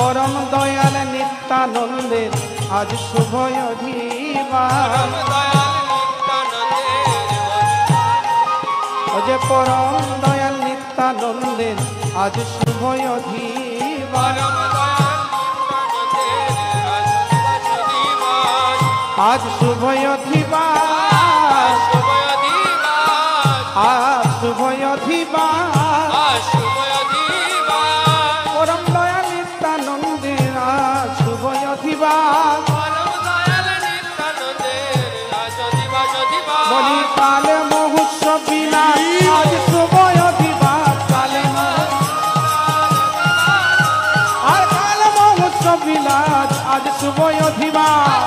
পরম দয়াল নিত্যানন্দের আজ শুভ অধিবাস। যে পরম দয়াল নিত্যানন্দের আজ শুভ অধিবাস। আজ শুভ অধিবাস, আজ শুভ অধিবাস, পরম দয়াল নিত্যানন্দের আজ শুভ অধিবাস। বলি কালে মহোৎসব বিলাস আজ শুভ অধিবাস। কালে আর কালে মহোৎসব বিলাস আজ শুভ অধিবাস।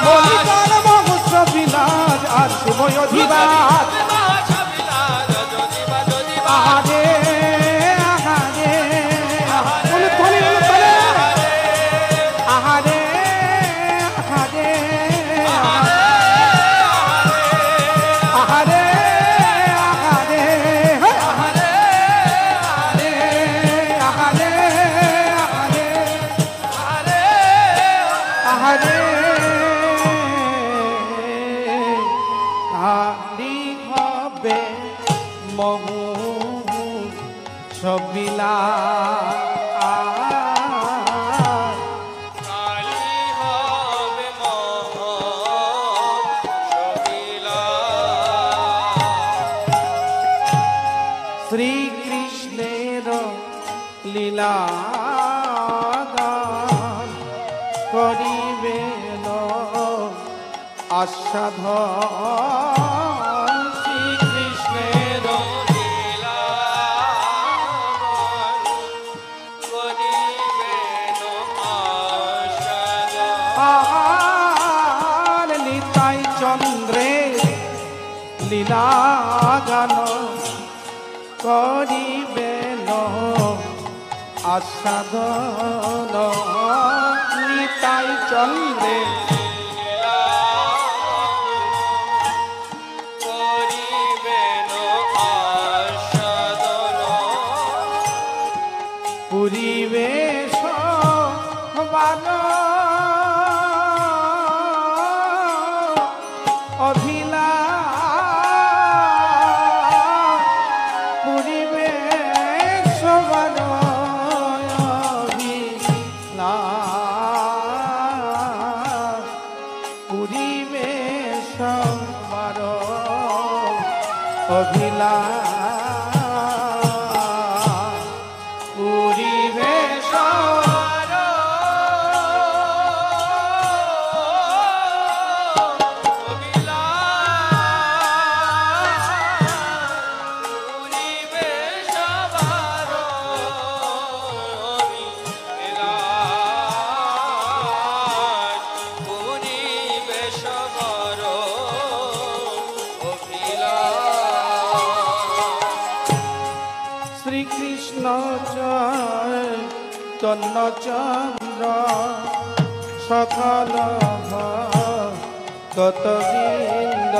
বলি কালে মহোৎসব বিলাস আজ শুভ অধিবাস। আহারে আহারে আহারে আহারে আহারে আহারে আহারে আহারে কালি হবে মহু ছবিলা শ্রীকৃষ্ণের লীলা গান করিবেন আস্বাদন। শ্রীকৃষ্ণের লীলা গান করিবেন আস্বাদন। নিতাই চন্দ্রের লীলা গান করিবেন আস্বাদন। নিতাই চন্দ্রে করিবেন আস্বাদন। পরিবেশ বান শ্রীকৃষ্ণ চৈতন্য চন্দ্র সকল ভক্তবৃন্দ।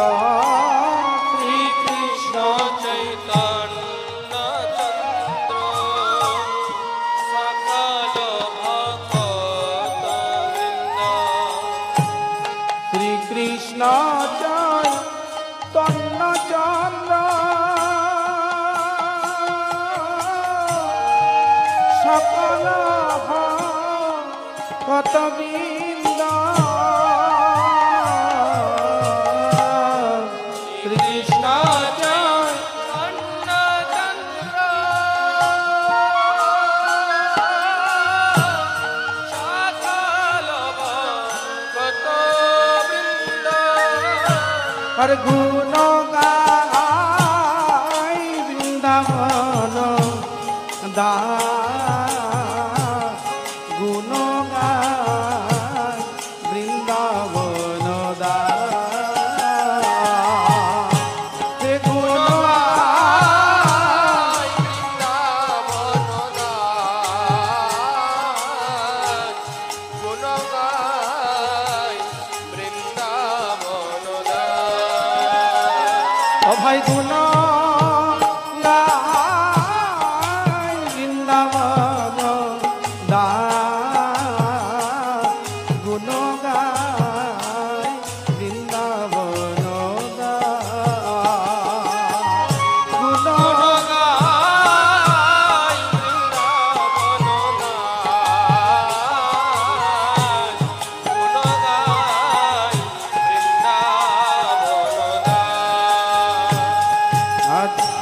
শ্রীকৃষ্ণ চৈতন্য চন্দ্র সকল ভক্তবৃন্দ। শ্রীকৃষ্ণ চৈতন্য চন্দ্র সকল ভক্তবৃন্দ। শ্রীকৃষ্ণ চৈতন্য চন্দ্র সকল ভক্তবৃন্দ। হর গুণ গায় বৃন্দাবন দা গুণ গায় বৃন্দাবন দা। গুণ গায় বৃন্দাবন দা। গুণ গায় বৃন্দাবন দা। ও ভাই গুণ গায় বৃন্দাবন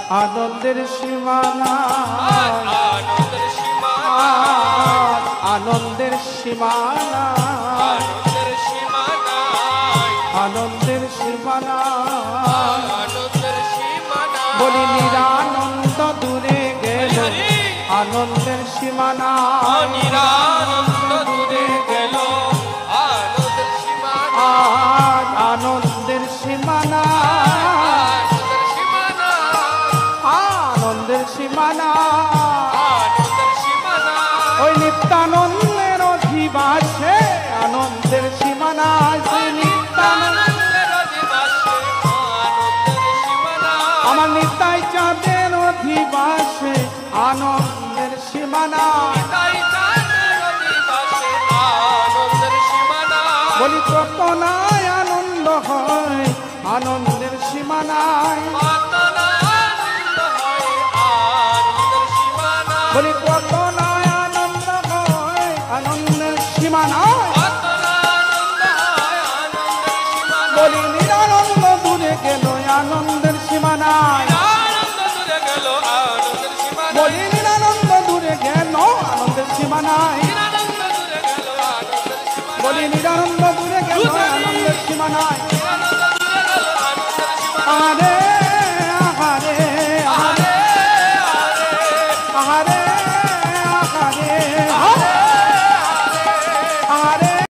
আনন্দের সীমানা আনন্দের সীমানা আনন্দের সীমানা আনন্দের সীমানা আনন্দের সীমানা আনন্দের সীমানা বলি নিরানন্দ দূরে গেল আনন্দের সীমানা নিরানন্দ দূরে গেল আনন্দের সীমানা আনন্দের সীমানা আনন্দের সীমানা আনন্দের সীমানা আনন্দের সীমানা ওই নিত্যানন্দের অধিবাসে আনন্দের সীমানা আনন্দের অধিবাসে আনন্দের সীমানা আমার নিতাই চাঁদের অধিবাসে আনন্দের সীমানা তাই তাদের অধিবাসে আনন্দের সীমানা বলি কত নাই আনন্দ হয় আনন্দের সীমানায় আনন্দ হয় আনন্দের সীমানা বলি কত নাই আনন্দ হয় আনন্দের সীমানায় আনন্দ হয় আনন্দের সীমানা বলি নিরানন্দ দূরে গেল আনন্দের সীমানায় আনন্দ দূরে গেল আনন্দের সীমানা বলি নিরানন্দ দূরে গেল আনন্দের সীমানায় আনন্দ দূরে গেল আনন্দের সীমানা বলি নিরানন্দ দূরে গেল আনন্দের সীমানায় আনন্দ দূরে গেল আনন্দের সীমানা আহারে আহারে আহারে আরে আরে আহারে আহারে